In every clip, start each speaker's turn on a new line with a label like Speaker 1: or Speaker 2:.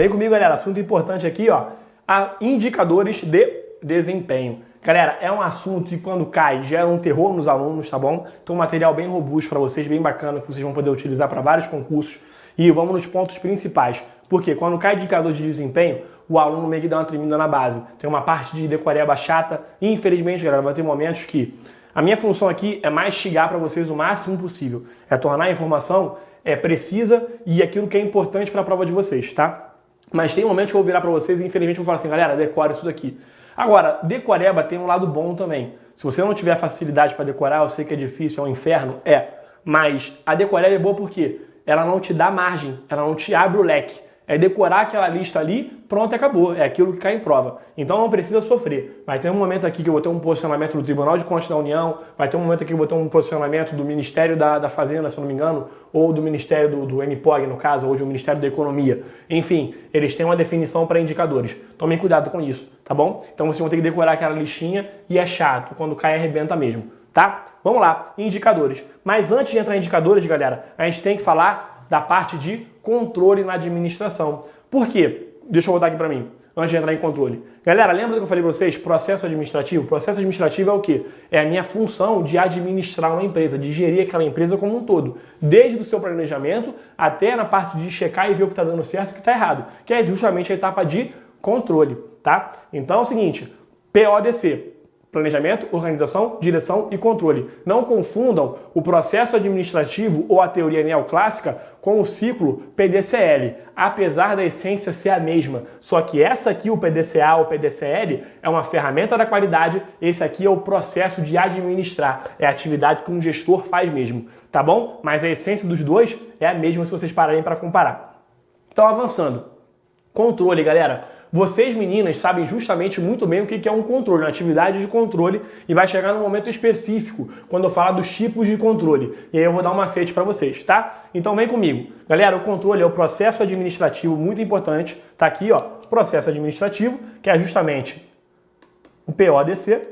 Speaker 1: Vem comigo, galera, assunto importante aqui, ó, indicadores de desempenho. Galera, é um assunto que quando cai gera um terror nos alunos, tá bom? Então um material bem robusto para vocês, bem bacana, que vocês vão poder utilizar para vários concursos. E vamos nos pontos principais. Porque quando cai indicador de desempenho, o aluno meio que dá uma tremida na base. Tem uma parte de decoreba chata. E infelizmente, galera, vai ter momentos que a minha função aqui é mastigar para vocês o máximo possível. É tornar a informação precisa e aquilo que é importante para a prova de vocês, tá? Mas tem momentos que eu vou virar para vocês e infelizmente eu vou falar assim, galera, decora isso daqui. Agora, decoreba tem um lado bom também. Se você não tiver facilidade para decorar, eu sei que é difícil, é um inferno, mas a decoreba é boa porque ela não te dá margem, ela não te abre o leque. É decorar aquela lista ali, pronto, acabou. É aquilo que cai em prova. Então não precisa sofrer. Vai ter um momento aqui que eu vou ter um posicionamento do Tribunal de Contas da União, vai ter um momento aqui que eu vou ter um posicionamento do Ministério da Fazenda, se eu não me engano, ou do Ministério do MPOG, no caso, ou do Ministério da Economia. Enfim, eles têm uma definição para indicadores. Tomem cuidado com isso, tá bom? Então vocês vão ter que decorar aquela listinha e é chato. Quando cai, arrebenta mesmo, tá? Vamos lá, indicadores. Mas antes de entrar em indicadores, galera, a gente tem que falar da parte de controle na administração. Por quê? Deixa eu voltar aqui para mim, antes de entrar em controle. Galera, lembra do que eu falei para vocês? Processo administrativo? Processo administrativo é o quê? É a minha função de administrar uma empresa, de gerir aquela empresa como um todo. Desde o seu planejamento até na parte de checar e ver o que está dando certo e o que está errado, que é justamente a etapa de controle, tá? Então é o seguinte, PODC. Planejamento, organização, direção e controle. Não confundam o processo administrativo ou a teoria neoclássica com o ciclo PDCL, apesar da essência ser a mesma. Só que essa aqui, o PDCA ou PDCL, é uma ferramenta da qualidade, esse aqui é o processo de administrar, é a atividade que um gestor faz mesmo, tá bom? Mas a essência dos dois é a mesma se vocês pararem para comparar. Então, avançando. Controle, galera. Vocês, meninas, sabem justamente muito bem o que é um controle, uma atividade de controle, e vai chegar num momento específico, quando eu falar dos tipos de controle. E aí eu vou dar um macete para vocês, tá? Então vem comigo. Galera, o controle é o processo administrativo muito importante. Tá aqui, ó, processo administrativo, que é justamente o PODC.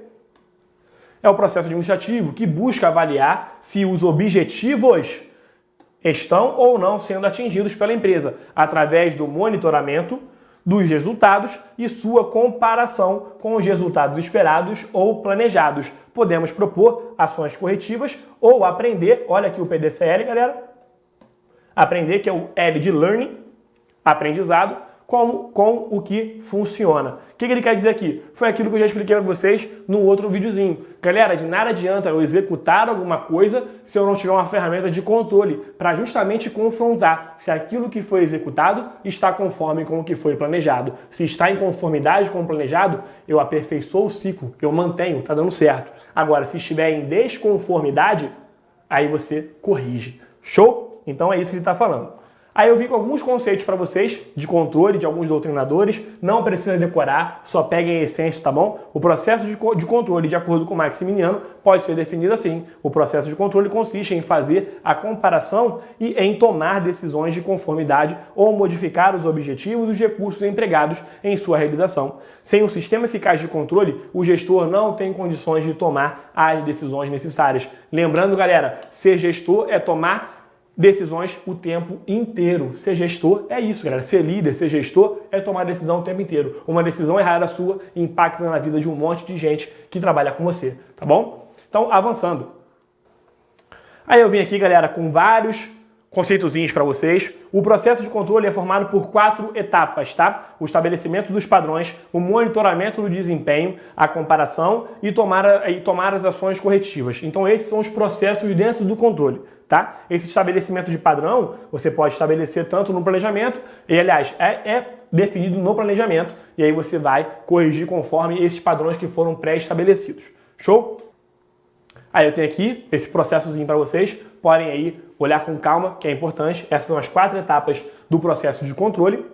Speaker 1: É o processo administrativo que busca avaliar se os objetivos estão ou não sendo atingidos pela empresa, através do monitoramento dos resultados e sua comparação com os resultados esperados ou planejados. Podemos propor ações corretivas ou aprender, olha aqui o PDCL, galera, aprender, que é o L de learning, aprendizado, com o que funciona. O que ele quer dizer aqui? Foi aquilo que eu já expliquei para vocês no outro videozinho. Galera, de nada adianta eu executar alguma coisa se eu não tiver uma ferramenta de controle para justamente confrontar se aquilo que foi executado está conforme com o que foi planejado. Se está em conformidade com o planejado, eu aperfeiçoo o ciclo, eu mantenho, está dando certo. Agora, se estiver em desconformidade, aí você corrige. Show? Então é isso que ele está falando. Aí eu vim com alguns conceitos para vocês de controle de alguns doutrinadores, não precisa decorar, só peguem a essência, tá bom? O processo de controle, de acordo com Maximiano, pode ser definido assim. O processo de controle consiste em fazer a comparação e em tomar decisões de conformidade ou modificar os objetivos e os recursos empregados em sua realização. Sem um sistema eficaz de controle, o gestor não tem condições de tomar as decisões necessárias. Lembrando, galera, ser gestor é tomar decisões o tempo inteiro. Ser gestor é isso, galera. Ser líder, ser gestor é tomar decisão o tempo inteiro. Uma decisão errada sua impacta na vida de um monte de gente que trabalha com você, tá bom? Então, avançando. Aí eu vim aqui, galera, com vários conceitozinhos para vocês. O processo de controle é formado por 4 etapas, tá? O estabelecimento dos padrões, o monitoramento do desempenho, a comparação e tomar as ações corretivas. Então, esses são os processos dentro do controle. Tá? Esse estabelecimento de padrão você pode estabelecer tanto no planejamento, e aliás, é definido no planejamento, e aí você vai corrigir conforme esses padrões que foram pré-estabelecidos. Show? Aí eu tenho aqui esse processozinho para vocês, podem aí olhar com calma, que é importante. Essas são as 4 etapas do processo de controle.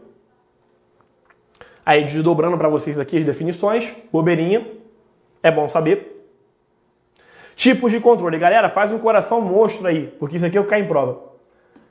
Speaker 1: Aí desdobrando para vocês aqui as definições, bobeirinha, é bom saber. Tipos de controle. Galera, faz um coração monstro aí, porque isso aqui eu caio em prova.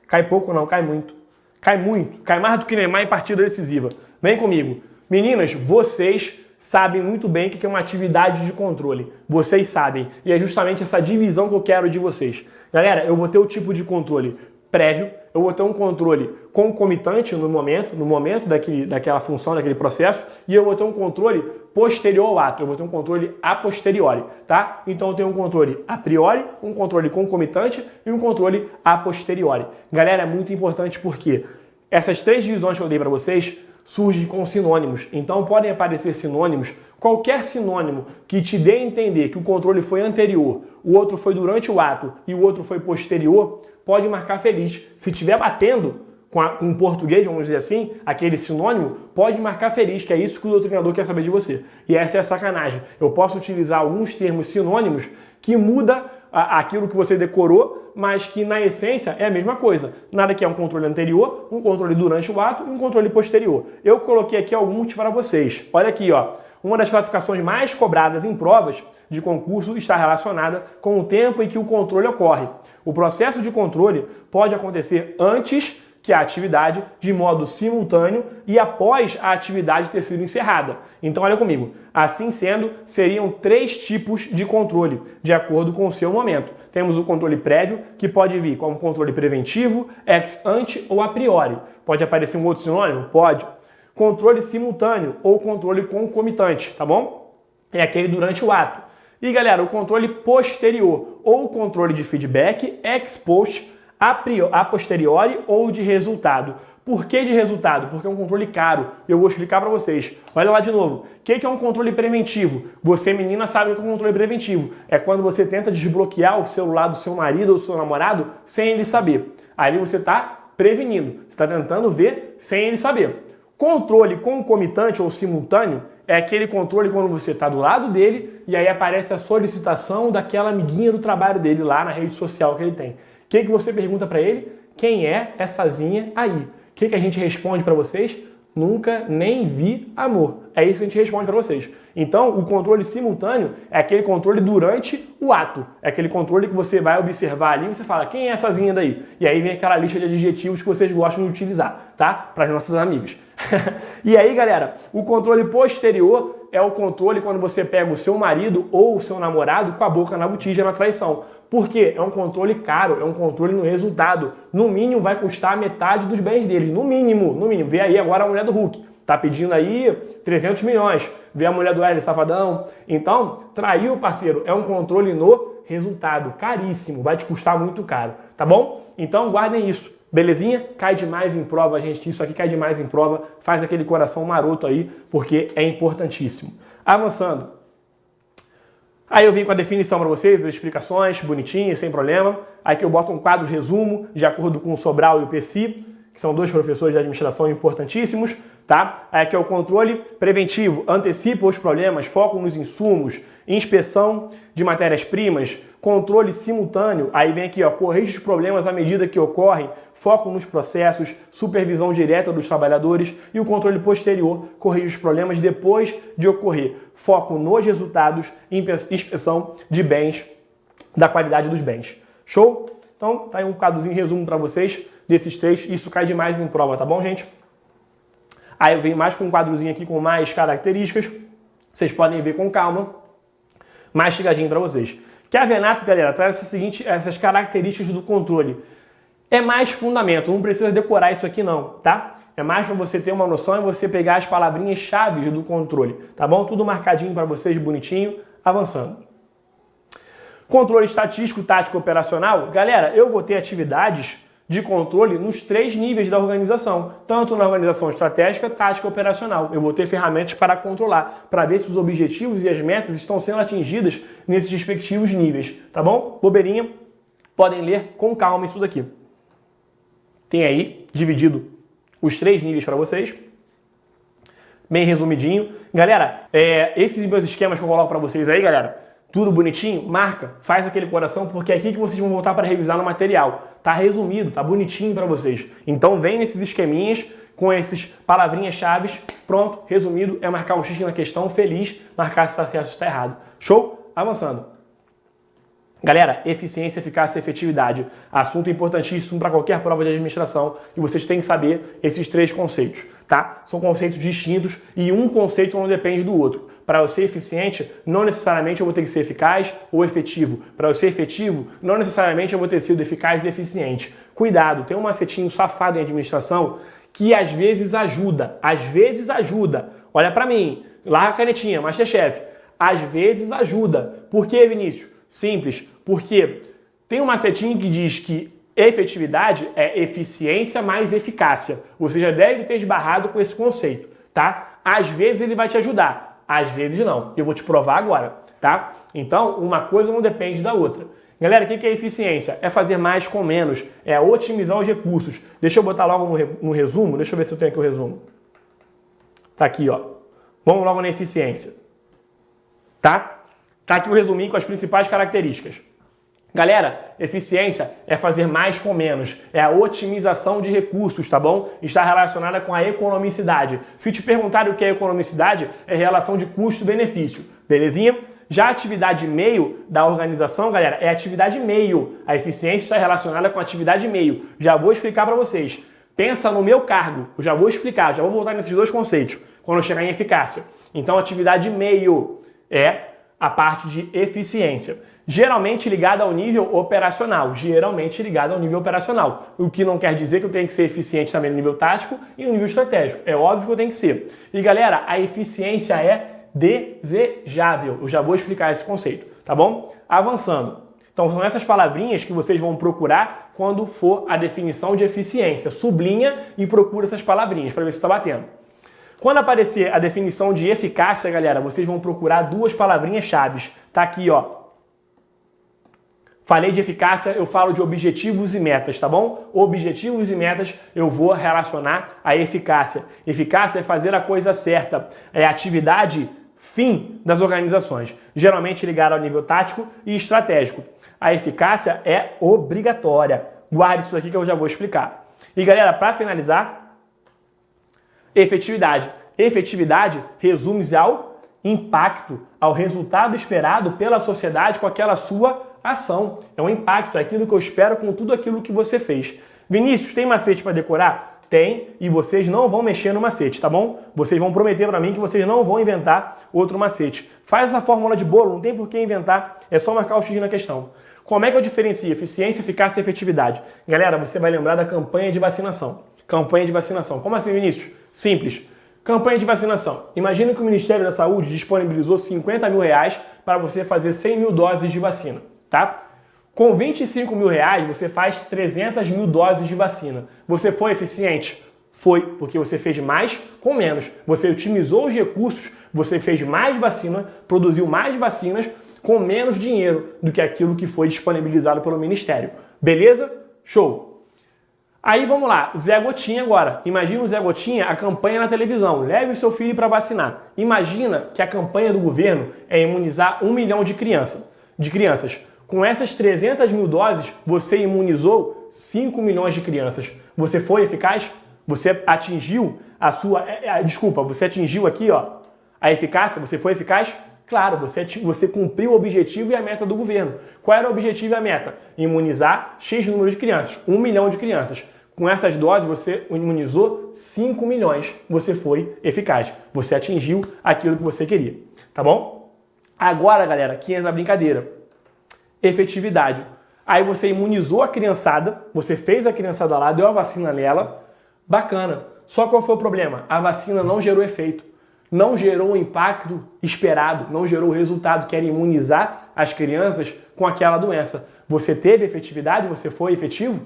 Speaker 1: Cai pouco não, cai muito. Cai muito, cai mais do que Neymar em partida decisiva. Vem comigo. Meninas, vocês sabem muito bem o que é uma atividade de controle. Vocês sabem. E é justamente essa divisão que eu quero de vocês. Galera, eu vou ter o tipo de controle prévio, eu vou ter um controle concomitante no momento daquela função, daquele processo, e eu vou ter um controle posterior ao ato, eu vou ter um controle a posteriori, tá? Então eu tenho um controle a priori, um controle concomitante e um controle a posteriori. Galera, é muito importante porque essas três divisões que eu dei para vocês surgem com sinônimos, então podem aparecer sinônimos. Qualquer sinônimo que te dê a entender que o controle foi anterior, o outro foi durante o ato e o outro foi posterior, pode marcar feliz. Se estiver batendo com o português, vamos dizer assim, aquele sinônimo, pode marcar feliz, que é isso que o doutrinador quer saber de você. E essa é a sacanagem. Eu posso utilizar alguns termos sinônimos que muda aquilo que você decorou, mas que na essência é a mesma coisa. Nada que é um controle anterior, um controle durante o ato e um controle posterior. Eu coloquei aqui alguns para vocês. Olha aqui, ó. Uma das classificações mais cobradas em provas de concurso está relacionada com o tempo em que o controle ocorre. O processo de controle pode acontecer antes que a atividade, de modo simultâneo e após a atividade ter sido encerrada. Então, olha comigo. Assim sendo, seriam três tipos de controle, de acordo com o seu momento. Temos o controle prévio, que pode vir como controle preventivo, ex ante ou a priori. Pode aparecer um outro sinônimo? Pode. Controle simultâneo ou controle concomitante, tá bom? É aquele durante o ato. E, galera, o controle posterior ou controle de feedback, ex post, a posteriori ou de resultado. Por que de resultado? Porque é um controle caro. Eu vou explicar para vocês. Olha lá de novo. O que é um controle preventivo? Você, menina, sabe o que é um controle preventivo. É quando você tenta desbloquear o celular do seu marido ou do seu namorado sem ele saber. Aí você está prevenindo. Você está tentando ver sem ele saber. Controle concomitante ou simultâneo é aquele controle quando você está do lado dele e aí aparece a solicitação daquela amiguinha do trabalho dele lá na rede social que ele tem. O que você pergunta para ele? Quem éessazinha aí? O que a gente responde para vocês? Nunca nem vi amor. É isso que a gente responde para vocês. Então, o controle simultâneo é aquele controle durante o ato. É aquele controle que você vai observar ali e você fala, quem éessazinha daí? E aí vem aquela lista de adjetivos que vocês gostam de utilizar, tá? Para as nossas amigas. E aí, galera, o controle posterior é o controle quando você pega o seu marido ou o seu namorado com a boca na botija na traição. Por quê? É um controle caro, é um controle no resultado. No mínimo vai custar metade dos bens deles. No mínimo, no mínimo. Vê aí agora a mulher do Hulk. Tá pedindo aí 300 milhões. Vê a mulher do Hélio Safadão. Então, trair o parceiro é um controle no resultado. Caríssimo. Vai te custar muito caro. Tá bom? Então, guardem isso. Belezinha? Cai demais em prova, gente. Isso aqui cai demais em prova. Faz aquele coração maroto aí, porque é importantíssimo. Avançando. Aí eu vim com a definição para vocês, as explicações, bonitinho, sem problema. Aí que eu boto um quadro resumo, de acordo com o Sobral e o Pessi, que são dois professores de administração importantíssimos, tá? Aí aqui é o controle preventivo, antecipa os problemas, foco nos insumos, inspeção de matérias-primas, controle simultâneo, aí vem aqui, ó, corrige os problemas à medida que ocorrem, foco nos processos, supervisão direta dos trabalhadores e o controle posterior, corrige os problemas depois de ocorrer, foco nos resultados, inspeção de bens, da qualidade dos bens. Show? Então, tá aí um quadrozinho resumo para vocês desses três, isso cai demais em prova, tá bom, gente? Aí eu venho mais com um quadrozinho aqui com mais características, vocês podem ver com calma, mais chegadinho para vocês. Que a Venato, galera, traz essas características do controle. É mais fundamento, não precisa decorar isso aqui não, tá? É mais para você ter uma noção e você pegar as palavrinhas-chave do controle, tá bom? Tudo marcadinho para vocês, bonitinho, avançando. Controle estatístico, tático, operacional. Galera, eu vou ter atividades de controle nos três níveis da organização, tanto na organização estratégica, tática e operacional. Eu vou ter ferramentas para controlar, para ver se os objetivos e as metas estão sendo atingidas nesses respectivos níveis, tá bom? Bobeirinha, podem ler com calma isso daqui. Tem aí dividido os três níveis para vocês, bem resumidinho. Galera, esses meus esquemas que eu coloco para vocês aí, galera, tudo bonitinho, marca, faz aquele coração, porque é aqui que vocês vão voltar para revisar no material. Tá resumido, tá bonitinho para vocês. Então vem nesses esqueminhas, com esses palavrinhas-chave, pronto, resumido, é marcar um X na questão, feliz, marcar se está certo ou se está errado. Show? Avançando. Galera, eficiência, eficácia e efetividade. Assunto importantíssimo para qualquer prova de administração e vocês têm que saber esses três conceitos, tá? São conceitos distintos e um conceito não depende do outro. Para eu ser eficiente, não necessariamente eu vou ter que ser eficaz ou efetivo. Para eu ser efetivo, não necessariamente eu vou ter sido eficaz e eficiente. Cuidado, tem um macetinho safado em administração que às vezes ajuda. Às vezes ajuda. Olha pra mim, larga a canetinha, Masterchef. Às vezes ajuda. Por quê, Vinícius? Simples. Porque tem um macetinho que diz que efetividade é eficiência mais eficácia. Você já deve ter esbarrado com esse conceito, tá? Às vezes ele vai te ajudar, às vezes não. Eu vou te provar agora, tá? Então, uma coisa não depende da outra. Galera, o que é eficiência? É fazer mais com menos, é otimizar os recursos. Deixa eu botar logo no resumo, deixa eu ver se eu tenho aqui o resumo. Tá aqui, ó. Vamos logo na eficiência. Tá? Tá aqui o resuminho com as principais características. Galera, eficiência é fazer mais com menos, é a otimização de recursos, tá bom? Está relacionada com a economicidade. Se te perguntarem o que é economicidade, é relação de custo-benefício, belezinha? Já a atividade meio da organização, galera, é atividade meio. A eficiência está relacionada com a atividade meio. Já vou explicar para vocês. Pensa no meu cargo, eu já vou explicar, já vou voltar nesses dois conceitos, quando eu chegar em eficácia. Então, atividade meio é a parte de eficiência. Geralmente ligada ao nível operacional. Geralmente ligada ao nível operacional. O que não quer dizer que eu tenho que ser eficiente também no nível tático e no nível estratégico. É óbvio que eu tenho que ser. E galera, a eficiência é desejável. Eu já vou explicar esse conceito, tá bom? Avançando. Então são essas palavrinhas que vocês vão procurar quando for a definição de eficiência. Sublinha e procura essas palavrinhas para ver se está batendo. Quando aparecer a definição de eficácia, galera, vocês vão procurar duas palavrinhas chaves. Tá aqui, ó. Falei de eficácia, eu falo de objetivos e metas, tá bom? Objetivos e metas eu vou relacionar a eficácia. Eficácia é fazer a coisa certa, é a atividade fim das organizações, geralmente ligada ao nível tático e estratégico. A eficácia é obrigatória. Guarde isso aqui que eu já vou explicar. E galera, para finalizar, efetividade. Efetividade resume-se ao impacto, ao resultado esperado pela sociedade com aquela sua ação. É um impacto, é aquilo que eu espero com tudo aquilo que você fez. Vinícius, tem macete para decorar? Tem, e vocês não vão mexer no macete, tá bom? Vocês vão prometer para mim que vocês não vão inventar outro macete. Faz essa fórmula de bolo, não tem por que inventar, é só marcar o X na questão. Como é que eu diferencio eficiência, eficácia e efetividade? Galera, você vai lembrar da campanha de vacinação. Campanha de vacinação. Como assim, Vinícius? Simples. Campanha de vacinação. Imagina que o Ministério da Saúde disponibilizou 50 mil reais para você fazer 100 mil doses de vacina, tá? Com 25 mil reais, você faz 300 mil doses de vacina. Você foi eficiente? Foi, porque você fez mais com menos. Você otimizou os recursos, você fez mais vacina, produziu mais vacinas com menos dinheiro do que aquilo que foi disponibilizado pelo Ministério. Beleza? Show! Aí vamos lá, Zé Gotinha agora. Imagina o Zé Gotinha, a campanha na televisão. Leve o seu filho para vacinar. Imagina que a campanha do governo é imunizar 1 milhão de crianças. Com essas 300 mil doses, você imunizou 5 milhões de crianças. Você foi eficaz? Você atingiu a sua... você atingiu aqui, ó, a eficácia? Você foi eficaz? Claro, você cumpriu o objetivo e a meta do governo. Qual era o objetivo e a meta? Imunizar X número de crianças, 1 milhão de crianças. Com essas doses, você imunizou 5 milhões. Você foi eficaz. Você atingiu aquilo que você queria. Tá bom? Agora, galera, aqui entra a brincadeira. Efetividade. Aí você imunizou a criançada, você fez a criançada lá, deu a vacina nela. Bacana. Só qual foi o problema? A vacina não gerou efeito. Não gerou o impacto esperado, não gerou o resultado, que era imunizar as crianças com aquela doença. Você teve efetividade? Você foi efetivo?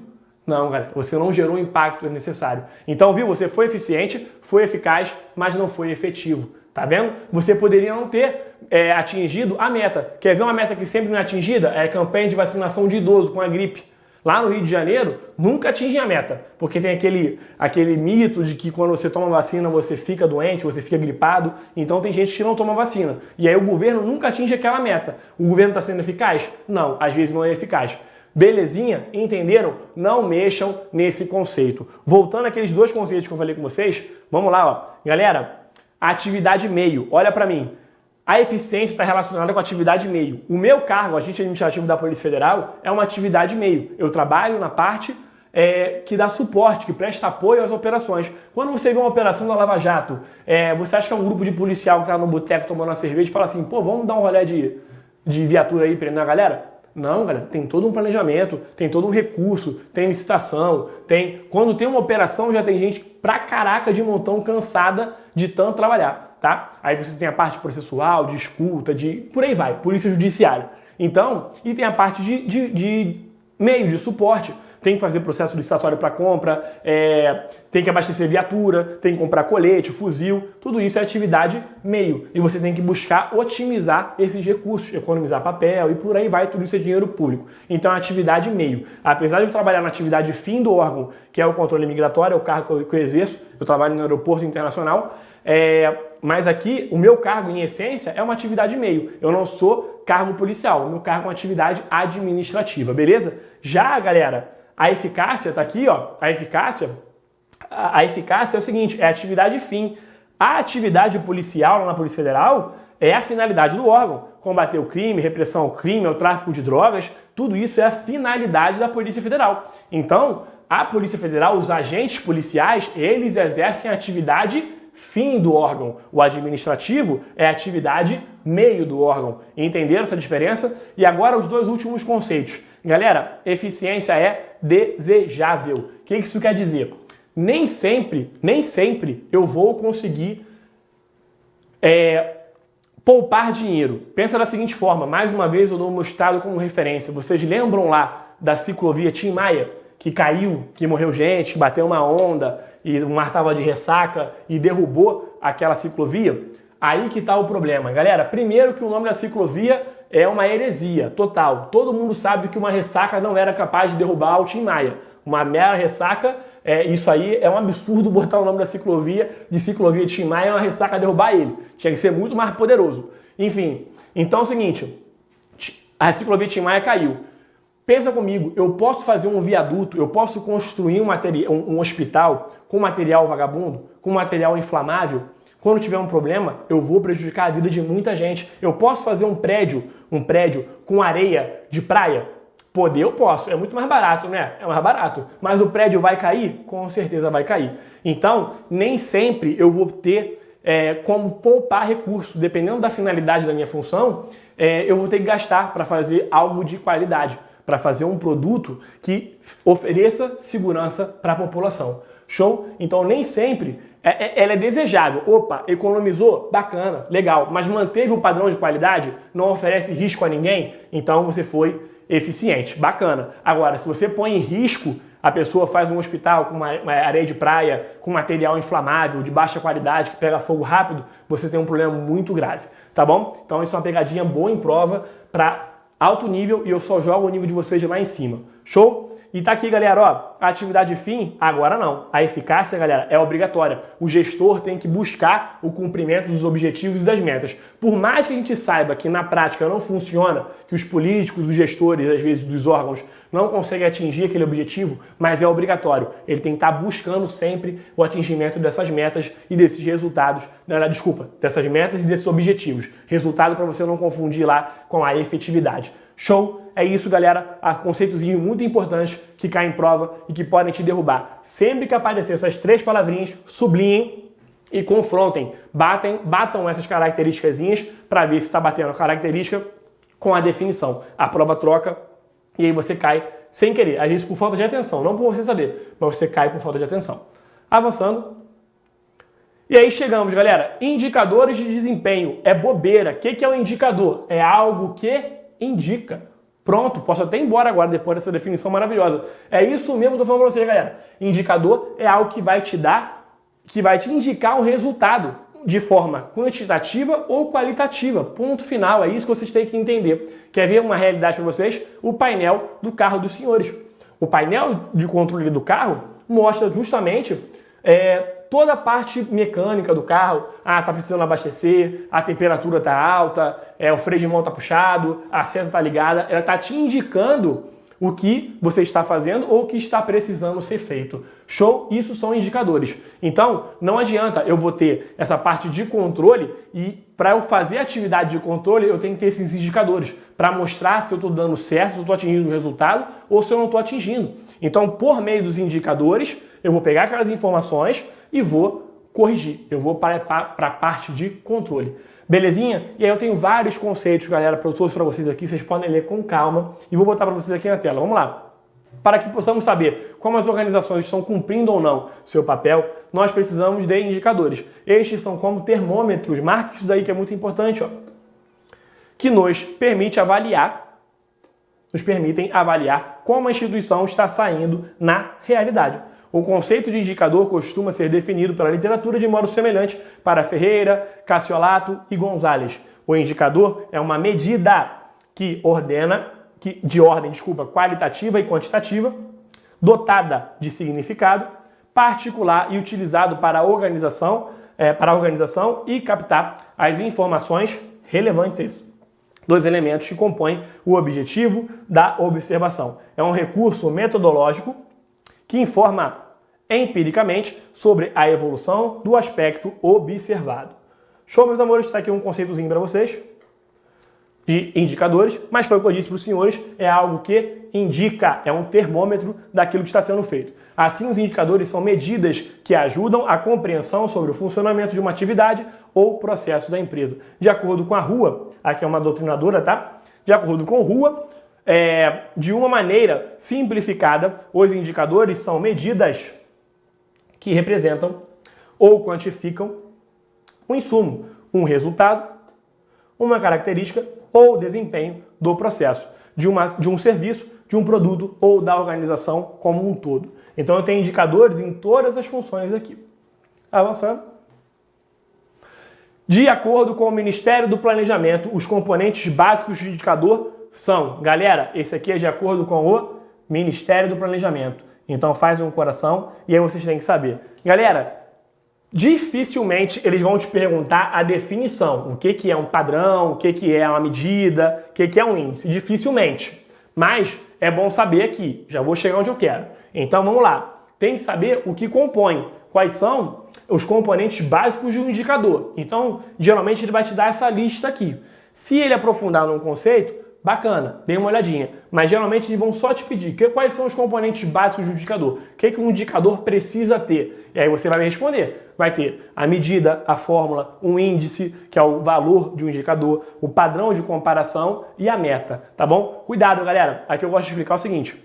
Speaker 1: Não, galera, você não gerou o impacto necessário. Então, viu? Você foi eficiente, foi eficaz, mas não foi efetivo. Tá vendo? Você poderia não ter atingido a meta. Quer ver uma meta que sempre não é atingida? É a campanha de vacinação de idoso com a gripe. Lá no Rio de Janeiro, nunca atingem a meta, porque tem aquele mito de que quando você toma vacina você fica doente, você fica gripado, então tem gente que não toma vacina. E aí o governo nunca atinge aquela meta. O governo está sendo eficaz? Não, às vezes não é eficaz. Belezinha? Entenderam? Não mexam nesse conceito. Voltando àqueles dois conceitos que eu falei com vocês, vamos lá, ó. Galera, atividade meio, olha para mim. A eficiência está relacionada com a atividade meio. O meu cargo, agente administrativo da Polícia Federal, é uma atividade meio. Eu trabalho na parte que dá suporte, que presta apoio às operações. Quando você vê uma operação da Lava Jato, você acha que é um grupo de policial que está no boteco tomando uma cerveja e fala assim, pô, vamos dar um rolê de viatura aí prendendo a galera? Não, galera, tem todo um planejamento, tem todo um recurso, tem licitação, quando tem uma operação já tem gente pra caraca de montão cansada de tanto trabalhar, tá? Aí você tem a parte processual, de escuta, por aí vai, polícia judiciária. Então, e tem a parte de meio de suporte. Tem que fazer processo licitatório para compra, tem que abastecer viatura, tem que comprar colete, fuzil, tudo isso é atividade meio. E você tem que buscar otimizar esses recursos, economizar papel e por aí vai, tudo isso é dinheiro público. Então é atividade meio. Apesar de eu trabalhar na atividade fim do órgão, que é o controle migratório, é o cargo que eu exerço, eu trabalho no aeroporto internacional, mas aqui o meu cargo em essência é uma atividade meio. Eu não sou cargo policial, o meu cargo é uma atividade administrativa, beleza? Já, galera, a eficácia tá aqui, ó. A eficácia é o seguinte, é a atividade fim. A atividade policial lá na Polícia Federal é a finalidade do órgão. Combater o crime, repressão ao crime, ao tráfico de drogas, tudo isso é a finalidade da Polícia Federal. Então, a Polícia Federal, os agentes policiais, eles exercem a atividade fim do órgão. O administrativo é a atividade meio do órgão. Entenderam essa diferença? E agora os dois últimos conceitos. Galera, eficiência é desejável. O que isso quer dizer? Nem sempre eu vou conseguir poupar dinheiro. Pensa da seguinte forma, mais uma vez eu dou o meu estado como referência. Vocês lembram lá da ciclovia Tim Maia, que caiu, que morreu gente, que bateu uma onda e o mar estava de ressaca e derrubou aquela ciclovia? Aí que está o problema. Galera, primeiro que o nome da ciclovia é uma heresia total. Todo mundo sabe que uma ressaca não era capaz de derrubar o Tim Maia. Uma mera ressaca, isso aí é um absurdo botar o nome da ciclovia de Tim Maia, uma ressaca derrubar ele. Tinha que ser muito mais poderoso. Enfim, então é o seguinte, a ciclovia Tim Maia caiu. Pensa comigo, eu posso fazer um viaduto, eu posso construir um hospital com material vagabundo, com material inflamável. Quando tiver um problema, eu vou prejudicar a vida de muita gente. Eu posso fazer um prédio com areia de praia? Poder eu posso, é muito mais barato, né? É mais barato. Mas o prédio vai cair? Com certeza vai cair. Então, nem sempre eu vou ter como poupar recursos. Dependendo da finalidade da minha função, eu vou ter que gastar para fazer algo de qualidade, para fazer um produto que ofereça segurança para a população. Show? Então, nem sempre ela é desejável. Opa, economizou? Bacana, legal. Mas manteve o padrão de qualidade? Não oferece risco a ninguém? Então você foi eficiente. Bacana. Agora, se você põe em risco, a pessoa faz um hospital com uma areia de praia, com material inflamável, de baixa qualidade, que pega fogo rápido, você tem um problema muito grave. Tá bom? Então isso é uma pegadinha boa em prova para alto nível e eu só jogo o nível de vocês lá em cima. Show? E tá aqui, galera, ó, a atividade fim, agora não. A eficácia, galera, é obrigatória. O gestor tem que buscar o cumprimento dos objetivos e das metas. Por mais que a gente saiba que na prática não funciona, que os políticos, os gestores, às vezes dos órgãos, não conseguem atingir aquele objetivo, mas é obrigatório. Ele tem que estar buscando sempre o atingimento dessas metas e desses resultados, dessas metas e desses objetivos. Resultado para você não confundir lá com a efetividade. Show? É isso, galera. Conceitozinho muito importante que cai em prova e que podem te derrubar. Sempre que aparecer essas três palavrinhas, sublinhem e confrontem. Batam essas características para ver se está batendo a característica com a definição. A prova troca e aí você cai sem querer. Às vezes por falta de atenção, não por você saber, mas você cai por falta de atenção. Avançando. E aí chegamos, galera. Indicadores de desempenho. É bobeira. O que é um indicador? É algo que indica. Pronto, posso até ir embora agora, depois dessa definição maravilhosa. É isso mesmo que eu tô falando pra vocês, galera. Indicador é algo que vai te indicar um resultado de forma quantitativa ou qualitativa. Ponto final, é isso que vocês têm que entender. Quer ver uma realidade para vocês? O painel do carro dos senhores. O painel de controle do carro mostra justamente toda a parte mecânica do carro. Tá precisando abastecer, a temperatura tá alta, o freio de mão tá puxado, a seta tá ligada. Ela tá te indicando o que você está fazendo ou o que está precisando ser feito. Show? Isso são indicadores. Então, não adianta eu vou ter essa parte de controle e para eu fazer atividade de controle, eu tenho que ter esses indicadores para mostrar se eu estou dando certo, se eu estou atingindo o resultado ou se eu não estou atingindo. Então, por meio dos indicadores, eu vou pegar aquelas informações e vou corrigir, eu vou para a parte de controle. Belezinha? E aí eu tenho vários conceitos, galera, para eu trouxe para vocês aqui, vocês podem ler com calma e vou botar para vocês aqui na tela. Vamos lá. Para que possamos saber como as organizações estão cumprindo ou não seu papel, nós precisamos de indicadores. Estes são como termômetros, marque isso daí que é muito importante, ó, que nos permitem avaliar como a instituição está saindo na realidade. O conceito de indicador costuma ser definido pela literatura de modo semelhante para Ferreira, Cassiolato e Gonzalez. O indicador é uma medida de ordem qualitativa e quantitativa, dotada de significado particular e utilizado para a organização e captar as informações relevantes dos elementos que compõem o objetivo da observação. É um recurso metodológico que informa empiricamente sobre a evolução do aspecto observado. Show, meus amores? Está aqui um conceitozinho para vocês de indicadores, mas foi o que eu disse para os senhores, é algo que indica, é um termômetro daquilo que está sendo feito. Assim, os indicadores são medidas que ajudam a compreensão sobre o funcionamento de uma atividade ou processo da empresa. De acordo com a Rua, aqui é uma doutrinadora, tá? De acordo com Rua, de uma maneira simplificada, os indicadores são medidas que representam ou quantificam um insumo, um resultado, uma característica ou desempenho do processo, de um serviço, de um produto ou da organização como um todo. Então eu tenho indicadores em todas as funções aqui. Avançando. De acordo com o Ministério do Planejamento, os componentes básicos do indicador são, galera, esse aqui é de acordo com o Ministério do Planejamento. Então faz um coração e aí vocês têm que saber. Galera, dificilmente eles vão te perguntar a definição. O que é um padrão, o que é uma medida, o que é um índice. Dificilmente. Mas é bom saber aqui. Já vou chegar onde eu quero. Então vamos lá. Tem que saber o que compõe. Quais são os componentes básicos de um indicador. Então, geralmente ele vai te dar essa lista aqui. Se ele aprofundar num conceito, bacana, dê uma olhadinha. Mas geralmente eles vão só te pedir quais são os componentes básicos do indicador. O que um indicador precisa ter? E aí você vai me responder. Vai ter a medida, a fórmula, um índice, que é o valor de um indicador, o padrão de comparação e a meta, tá bom? Cuidado, galera. Aqui eu gosto de explicar o seguinte.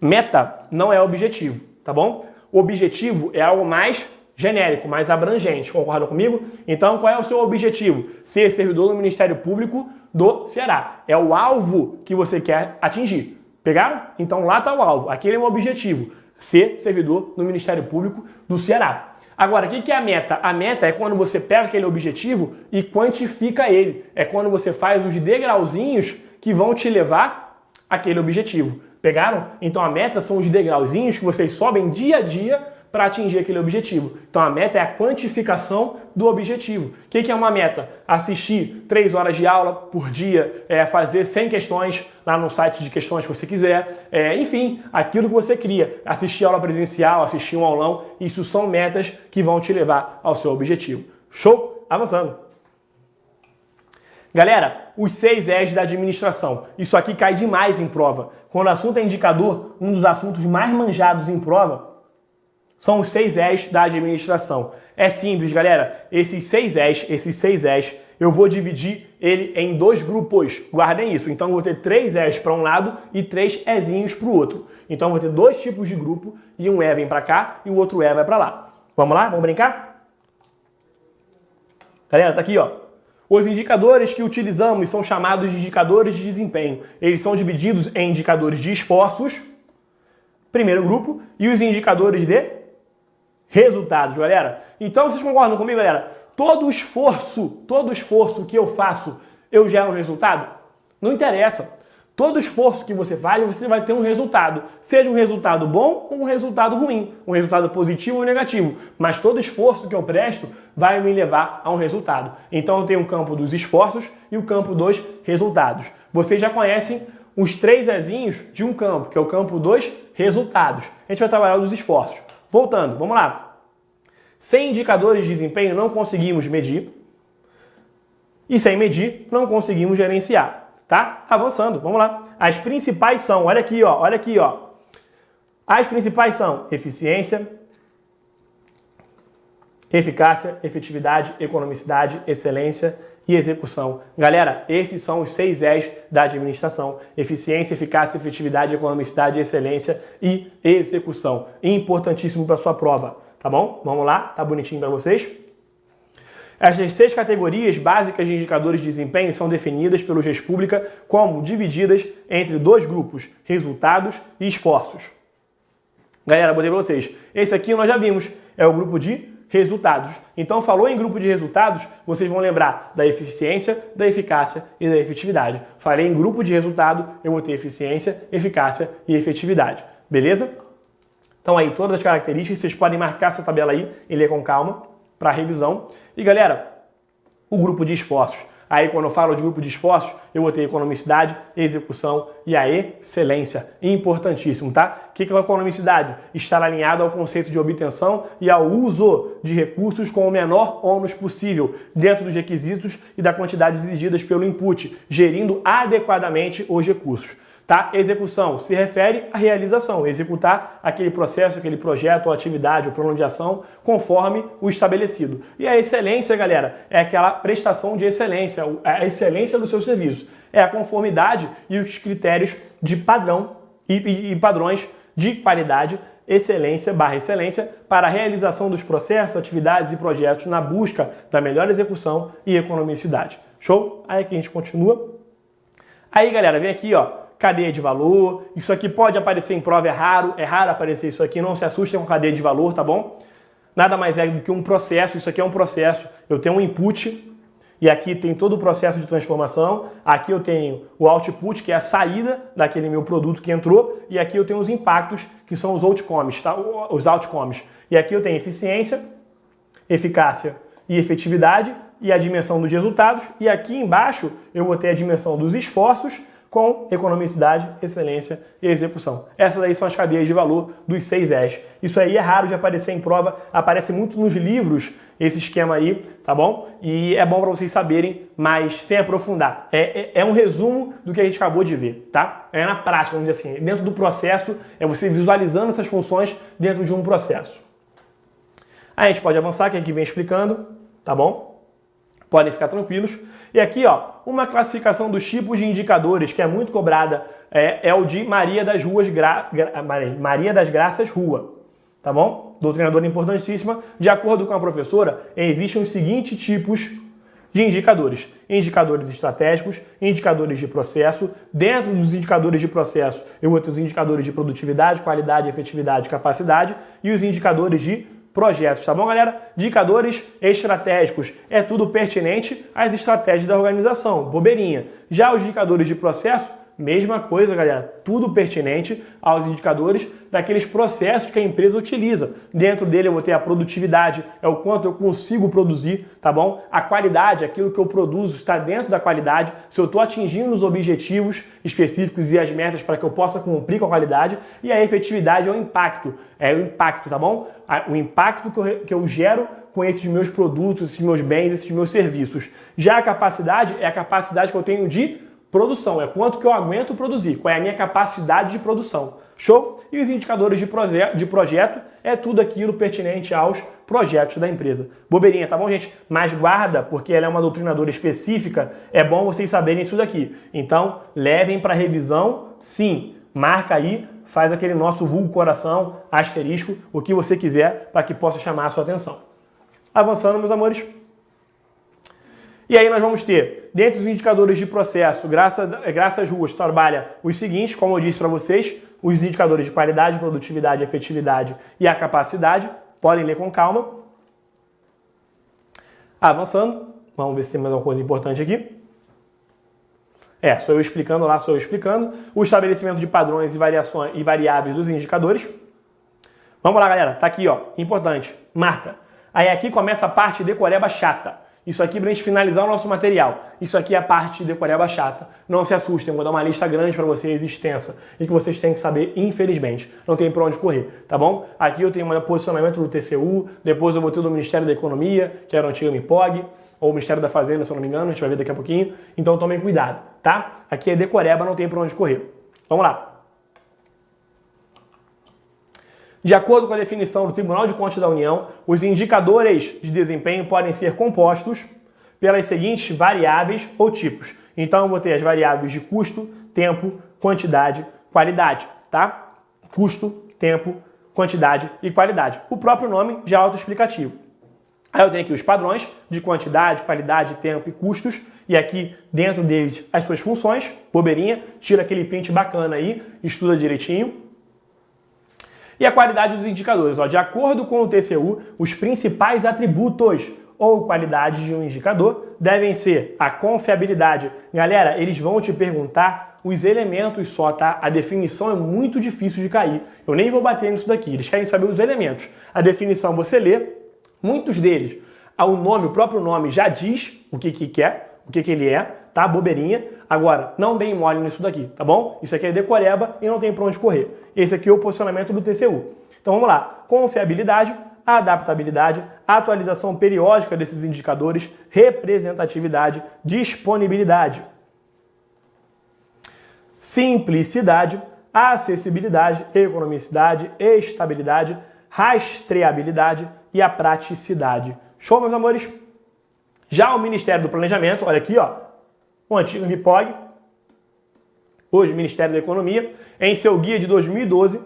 Speaker 1: Meta não é objetivo, tá bom? O objetivo é algo mais genérico, mais abrangente. Concordam comigo? Então, qual é o seu objetivo? Ser servidor do Ministério Público do Ceará. É o alvo que você quer atingir. Pegaram? Então, lá está o alvo. Aquele é o objetivo. Ser servidor do Ministério Público do Ceará. Agora, o que é a meta? A meta é quando você pega aquele objetivo e quantifica ele. É quando você faz os degrauzinhos que vão te levar àquele objetivo. Pegaram? Então, a meta são os degrauzinhos que vocês sobem dia a dia para atingir aquele objetivo. Então a meta é a quantificação do objetivo. O que é uma meta? Assistir 3 horas de aula por dia, fazer 100 questões lá no site de questões que você quiser, enfim, aquilo que você cria. Assistir aula presencial, assistir um aulão, isso são metas que vão te levar ao seu objetivo. Show? Avançando. Galera, os 6 E's da administração. Isso aqui cai demais em prova. Quando o assunto é indicador, um dos assuntos mais manjados em prova são os 6 E's da administração. É simples, galera. Esses 6 E's, eu vou dividir ele em 2 grupos. Guardem isso. Então, eu vou ter 3 E's para um lado e 3 Ezinhos para o outro. Então, eu vou ter 2 tipos de grupo e um E vem para cá e o outro E vai para lá. Vamos lá? Vamos brincar? Galera, tá aqui, ó. Os indicadores que utilizamos são chamados de indicadores de desempenho. Eles são divididos em indicadores de esforços, primeiro grupo, e os indicadores de resultados, galera. Então, vocês concordam comigo, galera? Todo esforço que eu faço, eu gero um resultado? Não interessa. Todo esforço que você faz, você vai ter um resultado. Seja um resultado bom ou um resultado ruim. Um resultado positivo ou negativo. Mas todo esforço que eu presto vai me levar a um resultado. Então, eu tenho o campo dos esforços e o campo dos resultados. Vocês já conhecem os 3 Ezinhos de um campo, que é o campo dos resultados. A gente vai trabalhar os esforços. Voltando, vamos lá. Sem indicadores de desempenho não conseguimos medir. E sem medir não conseguimos gerenciar. Tá? Avançando, vamos lá. As principais são, olha aqui, ó. As principais são eficiência, eficácia, efetividade, economicidade, excelência e execução. Galera, esses são os 6 E's da administração: eficiência, eficácia, efetividade, economicidade, excelência e execução. Importantíssimo para sua prova, tá bom? Vamos lá, tá bonitinho para vocês? Estas 6 categorias básicas de indicadores de desempenho são definidas pelo GES Pública como divididas entre 2 grupos: resultados e esforços. Galera, botei para vocês. Esse aqui nós já vimos, é o grupo de resultados. Então, falou em grupo de resultados, vocês vão lembrar da eficiência, da eficácia e da efetividade. Falei em grupo de resultado, eu vou ter eficiência, eficácia e efetividade. Beleza? Então aí, todas as características, vocês podem marcar essa tabela aí e ler com calma para revisão. E galera, o grupo de esforços. Aí quando eu falo de grupo de esforços, eu vou ter economicidade, execução e a excelência. Importantíssimo, tá? O que é a economicidade? Estar alinhado ao conceito de obtenção e ao uso de recursos com o menor ônus possível, dentro dos requisitos e da quantidade exigidas pelo input, gerindo adequadamente os recursos. Tá? Execução se refere à realização, executar aquele processo, aquele projeto ou atividade ou plano de ação conforme o estabelecido. E a excelência, galera, é aquela prestação de excelência, a excelência do seu serviço. É a conformidade e os critérios de padrão e padrões de qualidade, excelência para a realização dos processos, atividades e projetos na busca da melhor execução e economicidade. Show? Aí aqui a gente continua. Aí, galera, vem aqui, ó. Cadeia de valor, isso aqui pode aparecer em prova, é raro aparecer isso aqui, não se assustem com cadeia de valor, tá bom? Nada mais é do que um processo, isso aqui é um processo, eu tenho um input, e aqui tem todo o processo de transformação, aqui eu tenho o output, que é a saída daquele meu produto que entrou, e aqui eu tenho os impactos, que são os outcomes, tá? Os outcomes. E aqui eu tenho eficiência, eficácia e efetividade, e a dimensão dos resultados, e aqui embaixo eu vou ter a dimensão dos esforços, com economicidade, excelência e execução. Essas aí são as cadeias de valor dos 6 E's. Isso aí é raro de aparecer em prova, aparece muito nos livros esse esquema aí, tá bom? E é bom para vocês saberem, mas sem aprofundar. É um resumo do que a gente acabou de ver, tá? É na prática, vamos dizer assim, dentro do processo, é você visualizando essas funções dentro de um processo. Aí a gente pode avançar, que aqui vem explicando, tá bom? Podem ficar tranquilos. E aqui, ó, uma classificação dos tipos de indicadores que é muito cobrada é o de Maria das Graças Rua, tá bom? Doutrinadora importantíssima. De acordo com a professora, existem os seguintes tipos de indicadores: indicadores estratégicos, indicadores de processo. Dentro dos indicadores de processo, eu vou ter os indicadores de produtividade, qualidade, efetividade, capacidade e os indicadores de projetos, tá bom, galera? Indicadores estratégicos é tudo pertinente às estratégias da organização, bobeirinha. Já os indicadores de processo, mesma coisa, galera, tudo pertinente aos indicadores daqueles processos que a empresa utiliza. Dentro dele eu vou ter a produtividade, é o quanto eu consigo produzir, tá bom? A qualidade, aquilo que eu produzo está dentro da qualidade, se eu estou atingindo os objetivos específicos e as metas para que eu possa cumprir com a qualidade. E a efetividade é o impacto, tá bom? O impacto que eu gero com esses meus produtos, esses meus bens, esses meus serviços. Já a capacidade é a capacidade que eu tenho de produção, é quanto que eu aguento produzir, qual é a minha capacidade de produção. Show? E os indicadores de projeto é tudo aquilo pertinente aos projetos da empresa. Bobeirinha, tá bom, gente? Mas guarda, porque ela é uma doutrinadora específica, é bom vocês saberem isso daqui. Então, levem para revisão, sim. Marca aí, faz aquele nosso vulgo coração, asterisco, o que você quiser, para que possa chamar a sua atenção. Avançando, meus amores. E aí nós vamos ter, dentro dos indicadores de processo, Graças Ruas trabalha os seguintes, como eu disse para vocês, os indicadores de qualidade, produtividade, efetividade e a capacidade. Podem ler com calma. Avançando, vamos ver se tem mais alguma coisa importante aqui. Sou eu explicando lá, o estabelecimento de padrões e variações e variáveis dos indicadores. Vamos lá, galera, tá aqui, ó, importante, marca. Aí aqui começa a parte de decoreba chata. Isso aqui para a gente finalizar o nosso material. Isso aqui é a parte de decoreba chata. Não se assustem, eu vou dar uma lista grande para vocês, extensa, e que vocês têm que saber, infelizmente. Não tem para onde correr, tá bom? Aqui eu tenho um posicionamento do TCU, depois eu vou ter do Ministério da Economia, que era o antigo MIPOG, ou o Ministério da Fazenda, se eu não me engano, a gente vai ver daqui a pouquinho. Então tomem cuidado, tá? Aqui é decoreba, não tem para onde correr. Vamos lá. De acordo com a definição do Tribunal de Contas da União, os indicadores de desempenho podem ser compostos pelas seguintes variáveis ou tipos. Então, eu vou ter as variáveis de custo, tempo, quantidade, qualidade, tá? Custo, tempo, quantidade e qualidade. O próprio nome já é autoexplicativo. Aí eu tenho aqui os padrões de quantidade, qualidade, tempo e custos. E aqui dentro deles as suas funções. Bobeirinha, tira aquele print bacana aí, estuda direitinho. E a qualidade dos indicadores. Ó, de acordo com o TCU, os principais atributos ou qualidades de um indicador devem ser a confiabilidade. Galera, eles vão te perguntar os elementos só, tá? A definição é muito difícil de cair. Eu nem vou bater nisso daqui. Eles querem saber os elementos. A definição você lê. Muitos deles, o próprio nome já diz o que quer, o que ele é, tá? Bobeirinha. Agora, não deem mole nisso daqui, tá bom? Isso aqui é decoreba e não tem pra onde correr. Esse aqui é o posicionamento do TCU. Então vamos lá. Confiabilidade, adaptabilidade, atualização periódica desses indicadores, representatividade, disponibilidade, simplicidade, acessibilidade, economicidade, estabilidade, rastreabilidade e a praticidade. Show, meus amores? Já o Ministério do Planejamento, olha aqui, ó, o antigo MIPOG, hoje Ministério da Economia, em seu guia de 2012,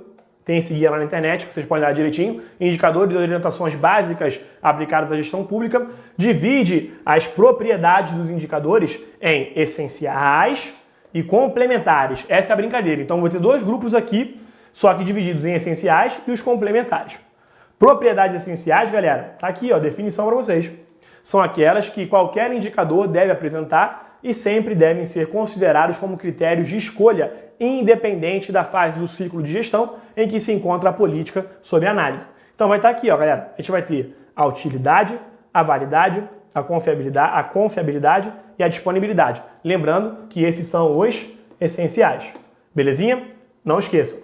Speaker 1: tem esse guia lá na internet, vocês podem dar direitinho, indicadores e orientações básicas aplicadas à gestão pública, divide as propriedades dos indicadores em essenciais e complementares. Essa é a brincadeira. Então, vou ter dois grupos aqui, só que divididos em essenciais e os complementares. Propriedades essenciais, galera, tá aqui, ó, definição para vocês. São aquelas que qualquer indicador deve apresentar e sempre devem ser considerados como critérios de escolha, independente da fase do ciclo de gestão em que se encontra a política sob análise. Então vai estar aqui, ó, galera. A gente vai ter a utilidade, a validade, a confiabilidade e a disponibilidade. Lembrando que esses são os essenciais. Belezinha? Não esqueçam.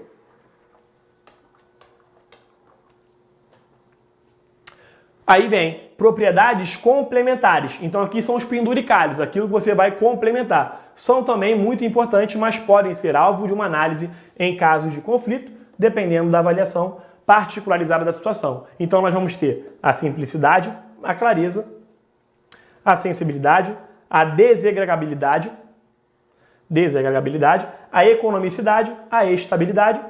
Speaker 1: Aí vem propriedades complementares. Então aqui são os penduricalhos, aquilo que você vai complementar. São também muito importantes, mas podem ser alvo de uma análise em casos de conflito, dependendo da avaliação particularizada da situação. Então nós vamos ter a simplicidade, a clareza, a sensibilidade, a desagregabilidade, a economicidade, a estabilidade,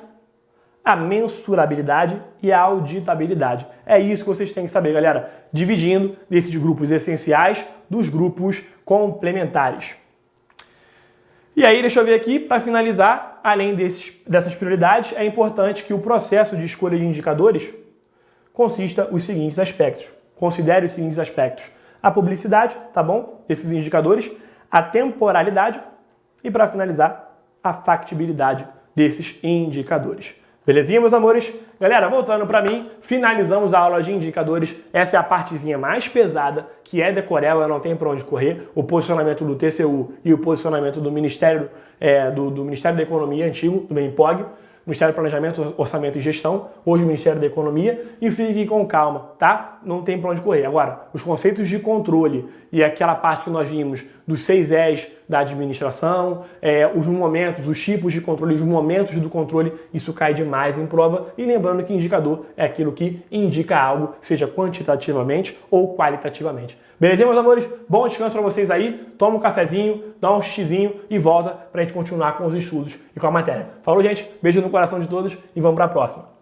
Speaker 1: a mensurabilidade e a auditabilidade. É isso que vocês têm que saber, galera, dividindo desses grupos essenciais dos grupos complementares. E aí, deixa eu ver aqui, para finalizar, além dessas prioridades, é importante que o processo de escolha de indicadores consista os seguintes aspectos. Considere os seguintes aspectos. A publicidade, tá bom? Desses indicadores, a temporalidade e, para finalizar, a factibilidade desses indicadores. Belezinha, meus amores? Galera, voltando para mim, finalizamos a aula de indicadores. Essa é a partezinha mais pesada, que é decoreba, não tem para onde correr. O posicionamento do TCU e o posicionamento do Ministério, do Ministério da Economia antigo, do MIPOG, Ministério do Planejamento, Orçamento e Gestão, hoje o Ministério da Economia, e fique com calma, tá? Não tem para onde correr. Agora, os conceitos de controle e aquela parte que nós vimos dos 6 E's da administração, os momentos, os tipos de controle, os momentos do controle, isso cai demais em prova. E lembrando que indicador é aquilo que indica algo, seja quantitativamente ou qualitativamente. Belezinha, meus amores? Bom descanso para vocês aí. Toma um cafezinho, dá um xizinho e volta para a gente continuar com os estudos e com a matéria. Falou, gente? Beijo no coração de todos e vamos para a próxima.